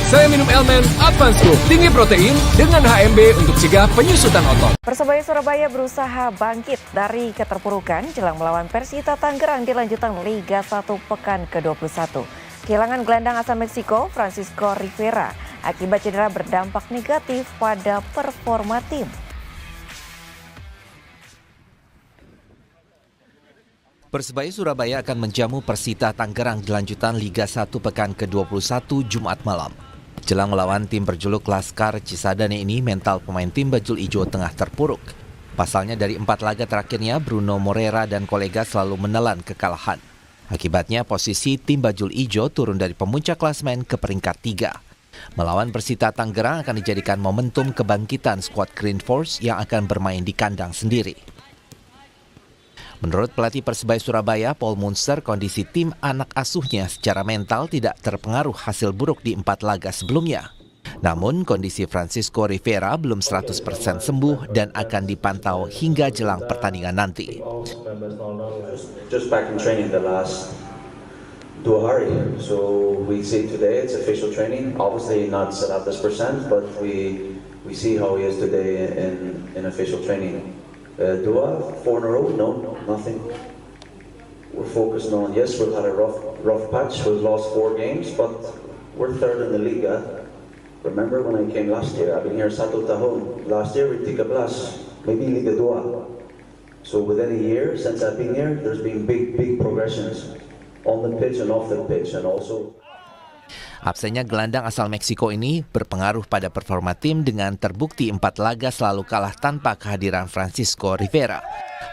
Saya minum Elmen Advance Group, tinggi protein dengan HMB untuk cegah penyusutan otot. Persebaya Surabaya berusaha bangkit dari keterpurukan jelang melawan Persita Tangerang di lanjutan Liga 1 pekan ke-21. Kehilangan gelandang asal Meksiko, Francisco Rivera, akibat cedera berdampak negatif pada performa tim. Persebaya Surabaya akan menjamu Persita Tangerang di lanjutan Liga 1 pekan ke-21 Jumat malam. Jelang melawan tim berjuluk Laskar Cisadane ini, mental pemain tim Bajul Ijo tengah terpuruk. Pasalnya dari 4 laga terakhirnya, Bruno Moreira dan kolega selalu menelan kekalahan. Akibatnya posisi tim Bajul Ijo turun dari pemuncak klasemen ke peringkat 3. Melawan Persita Tangerang akan dijadikan momentum kebangkitan skuad Green Force yang akan bermain di kandang sendiri. Menurut pelatih Persebaya Surabaya, Paul Munster, kondisi tim anak asuhnya secara mental tidak terpengaruh hasil buruk di 4 laga sebelumnya. Namun, kondisi Francisco Rivera belum 100% sembuh dan akan dipantau hingga jelang pertandingan nanti. Just back in training the last 2 hari. So we see today it's official training. Obviously not 100%, but we see how he is today in official training. Do I have 4 in a row? No, nothing. We're focused on, yes, we've had a rough patch. We've lost 4 games, but we're third in the Liga. Remember when I came last year? I've been here Satu Tahun. Last year we took a blast, maybe Liga 2. So within a year since I've been here, there's been big progressions on the pitch and off the pitch, and also. Absennya gelandang asal Meksiko ini berpengaruh pada performa tim dengan terbukti 4 laga selalu kalah tanpa kehadiran Francisco Rivera.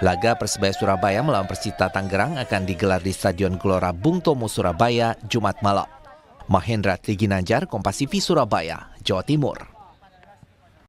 Laga Persebaya Surabaya melawan Persita Tangerang akan digelar di Stadion Gelora Bung Tomo, Surabaya, Jumat malam. Mahendra Triginanjar, Kompas TV, Surabaya, Jawa Timur.